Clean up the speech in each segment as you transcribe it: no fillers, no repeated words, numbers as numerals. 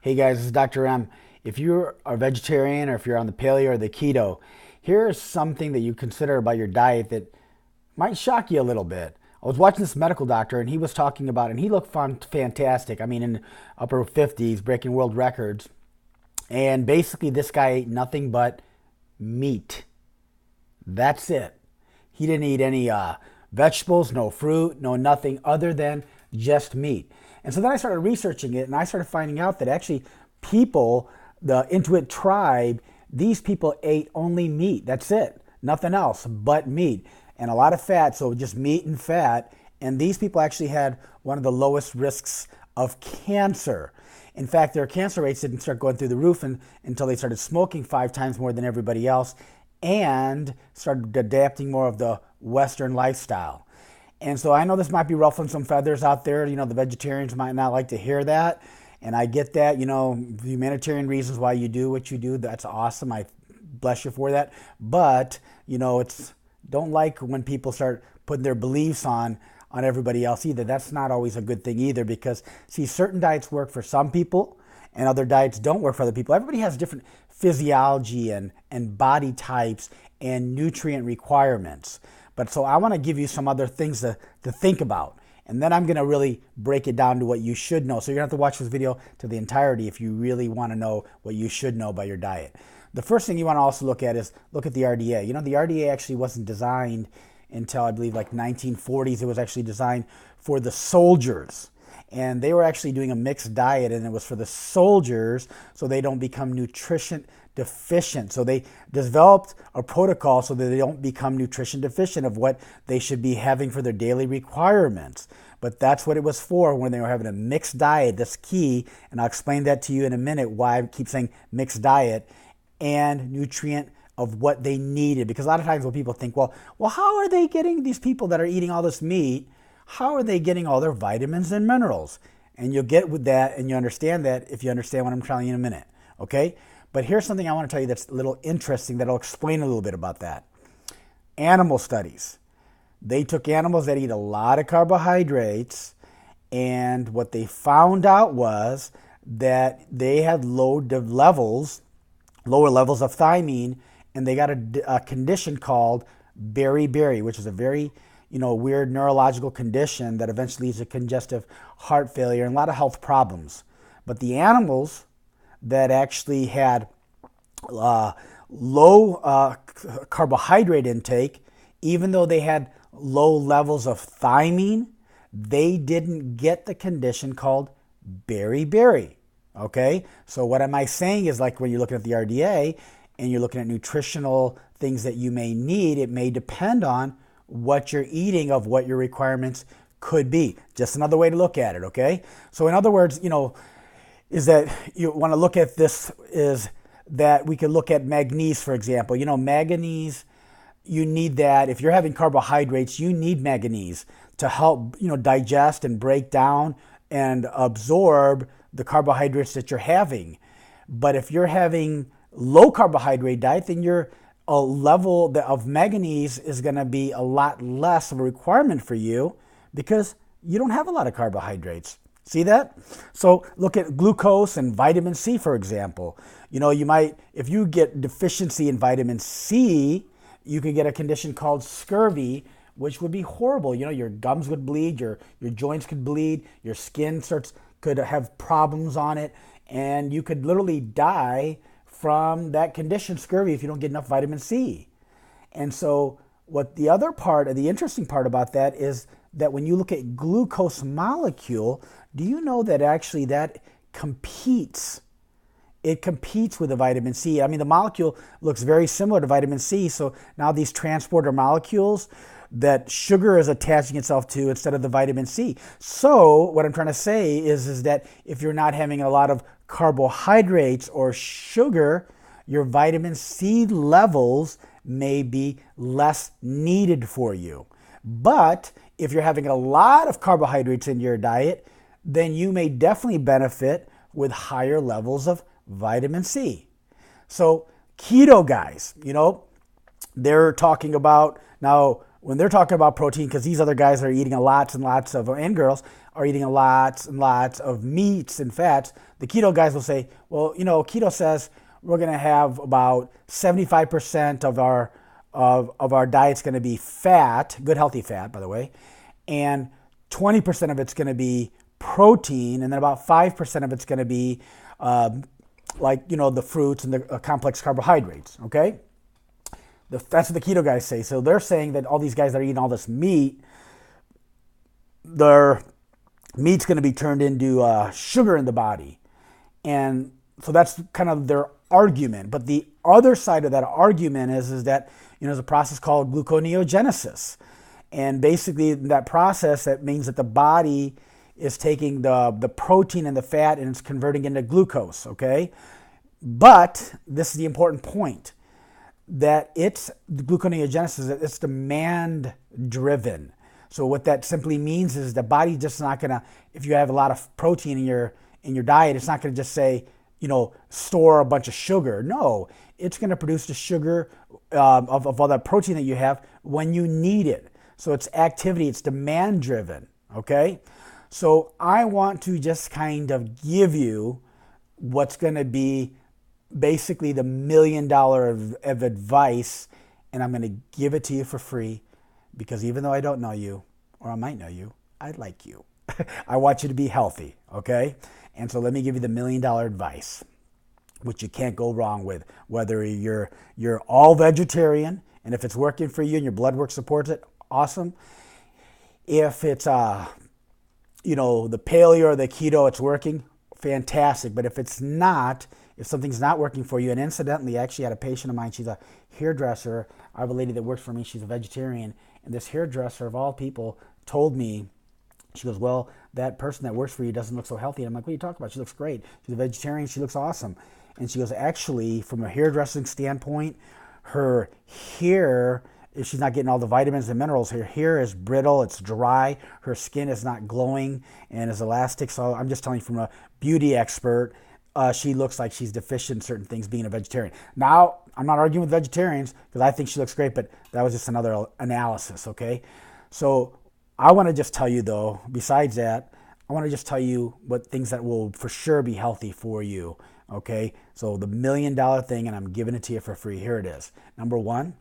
Hey guys, this is Dr. M. If you're a vegetarian or if you're on the paleo or the keto, here's something that you consider about your diet that might shock you a little bit. I was watching this medical doctor and he was talking about, and he looked fantastic. I mean, in upper 50s, breaking world records. And basically, this guy ate nothing but meat. That's it. He didn't eat any vegetables, no fruit, no nothing other than just meat. And so then I started researching it and I started finding out that actually people, the Inuit tribe, these people ate only meat. That's it. Nothing else but meat. And a lot of fat, so just meat and fat. And these people actually had one of the lowest risks of cancer. In fact, their cancer rates didn't start going through the roof until they started smoking 5 times more than everybody else and started adapting more of the Western lifestyle. And so I know this might be ruffling some feathers out there. You know, the vegetarians might not like to hear that. And I get that, you know, the humanitarian reasons why you do what you do. That's awesome. I bless you for that. But, you know, don't like when people start putting their beliefs on everybody else either. That's not always a good thing either because, see, certain diets work for some people and other diets don't work for other people. Everybody has different physiology and body types and nutrient requirements. But so I want to give you some other things to think about. And then I'm going to really break it down to what you should know. So you're going to have to watch this video to the entirety if you really want to know what you should know about your diet. The first thing you want to also look at is look at the RDA. You know, the RDA actually wasn't designed until I believe like 1940s. It was actually designed for the soldiers. And they were actually doing a mixed diet, and it was for the soldiers so they don't become nutrition deficient. So they developed a protocol so that they don't become nutrition deficient of what they should be having for their daily requirements. But that's what it was for when they were having a mixed diet. That's key, and I'll explain that to you in a minute why I keep saying mixed diet and nutrient of what they needed. Because a lot of times when people think, well, how are they getting, these people that are eating all this meat, how are they getting all their vitamins and minerals? And you'll get with that and you understand that if you understand what I'm telling you in a minute, okay? But here's something I want to tell you that's a little interesting that'll explain a little bit about that. Animal studies. They took animals that eat a lot of carbohydrates, and what they found out was that they had lower levels of thiamine, and they got a condition called beriberi, which is a very weird neurological condition that eventually leads to congestive heart failure and a lot of health problems. But the animals that actually had low carbohydrate intake, even though they had low levels of thiamine, they didn't get the condition called beriberi. Okay? So what am I saying is, like, when you're looking at the RDA and you're looking at nutritional things that you may need, it may depend on what you're eating of what your requirements could be. Just another way to look at it, okay? So in other words, is that you want to look at this is that we could look at manganese, for example. Manganese, you need that. If you're having carbohydrates, you need manganese to help, digest and break down and absorb the carbohydrates that you're having. But if you're having low carbohydrate diet, then your level of manganese is going to be a lot less of a requirement for you because you don't have a lot of carbohydrates. See that? So look at glucose and vitamin C, for example. You might, if you get deficiency in vitamin C, you could get a condition called scurvy, which would be horrible. Your gums would bleed, your joints could bleed, your skin could have problems on it, and you could literally die from that condition, scurvy, if you don't get enough vitamin C. And so what the other part, the interesting part about that is that when you look at glucose molecule, do you know that actually that competes? It competes with the vitamin C. I mean, the molecule looks very similar to vitamin C. So now these transporter molecules that sugar is attaching itself to instead of the vitamin C. So what I'm trying to say is that if you're not having a lot of carbohydrates or sugar, your vitamin C levels may be less needed for you. But if you're having a lot of carbohydrates in your diet, then you may definitely benefit with higher levels of vitamin C. So keto guys, they're talking about now when they're talking about protein, because these other guys are eating lots and lots of, and girls are eating lots and lots of meats and fats, the keto guys will say, well, keto says we're going to have about 75% of our diet's going to be fat, good healthy fat, by the way, and 20% of it's going to be protein, and then about 5% of it's going to be the fruits and the complex carbohydrates, okay? That's what the keto guys say. So they're saying that all these guys that are eating all this meat, their meat's going to be turned into sugar in the body. And so that's kind of their argument. But the other side of that argument is that, there's a process called gluconeogenesis. And basically that process, that means that the body is taking the protein and the fat and it's converting into glucose, okay? But this is the important point, that it's gluconeogenesis, it's demand driven. So what that simply means is the body just not gonna, if you have a lot of protein in your diet, it's not gonna just say, store a bunch of sugar. No, it's gonna produce the sugar of all that protein that you have when you need it. So it's activity, it's demand driven, okay? So I want to just kind of give you what's gonna be basically the $1 million of advice, and I'm going to give it to you for free, because even though I don't know you, or I might know you, I like you. I want you to be healthy, okay? And so let me give you the $1 million advice, which you can't go wrong with, whether you're all vegetarian, and if it's working for you and your blood work supports it, awesome. If it's the paleo or the keto, it's working, fantastic. But if it's not, if something's not working for you, and incidentally, I actually had a patient of mine, she's a hairdresser. I have a lady that works for me, she's a vegetarian, and this hairdresser of all people told me, she goes, well, that person that works for you doesn't look so healthy. And I'm like, what are you talking about? She looks great. She's a vegetarian, she looks awesome. And she goes, actually, from a hairdressing standpoint, her hair, if she's not getting all the vitamins and minerals, her hair is brittle, it's dry, her skin is not glowing and is elastic. So I'm just telling you from a beauty expert, she looks like she's deficient in certain things being a vegetarian. Now, I'm not arguing with vegetarians because I think she looks great, but that was just another analysis, okay? So I want to just tell you, though, besides that, I want to just tell you what things that will for sure be healthy for you, okay? So the $1 million thing, and I'm giving it to you for free. Here it is. Number one,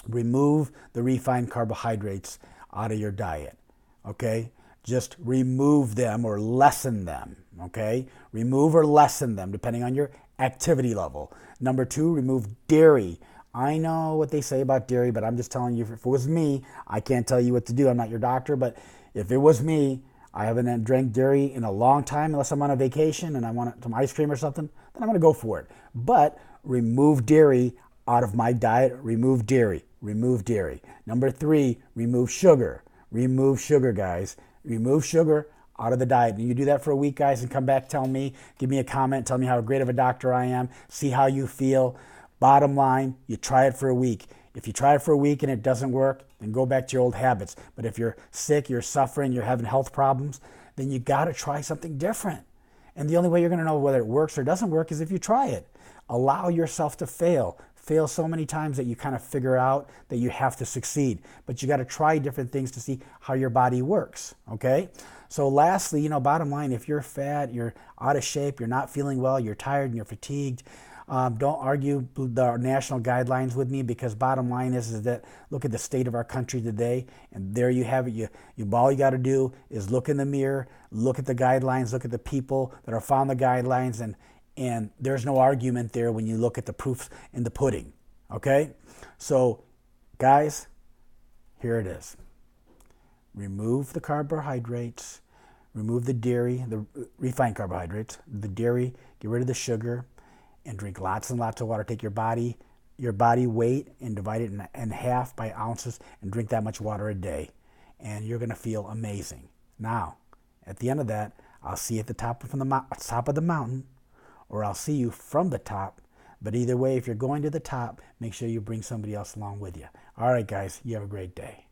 remove the refined carbohydrates out of your diet, okay? Just remove them or lessen them, okay? Remove or lessen them depending on your activity level. Number two, remove dairy. I know what they say about dairy, but I'm just telling you, if it was me, I can't tell you what to do. I'm not your doctor, but if it was me, I haven't drank dairy in a long time unless I'm on a vacation and I want some ice cream or something, then I'm going to go for it. But remove dairy out of my diet. Remove dairy. Remove dairy. Number three, remove sugar. Remove sugar, guys. Remove sugar out of the diet. And you do that for a week, guys, and come back, tell me, give me a comment, tell me how great of a doctor I am, see how you feel. Bottom line, you try it for a week. If you try it for a week and it doesn't work, then go back to your old habits. But if you're sick, you're suffering, you're having health problems, then you got to try something different. And the only way you're going to know whether it works or doesn't work is if you try it. Allow yourself to fail. Fail so many times that you kind of figure out that you have to succeed. But you got to try different things to see how your body works, okay? So lastly, bottom line, if you're fat, you're out of shape, you're not feeling well, you're tired and you're fatigued, don't argue the national guidelines with me, because bottom line is that look at the state of our country today, and there you have it. All you got to do is look in the mirror, look at the guidelines, look at the people that are following the guidelines, and there's no argument there when you look at the proofs in the pudding, okay? So, guys, here it is. Remove the carbohydrates, remove the dairy, the refined carbohydrates, the dairy, get rid of the sugar, and drink lots and lots of water. Take your body weight and divide it in half by ounces and drink that much water a day. And you're going to feel amazing. Now, at the end of that, I'll see you at the top of the mountain, or I'll see you from the top. But either way, if you're going to the top, make sure you bring somebody else along with you. All right, guys, you have a great day.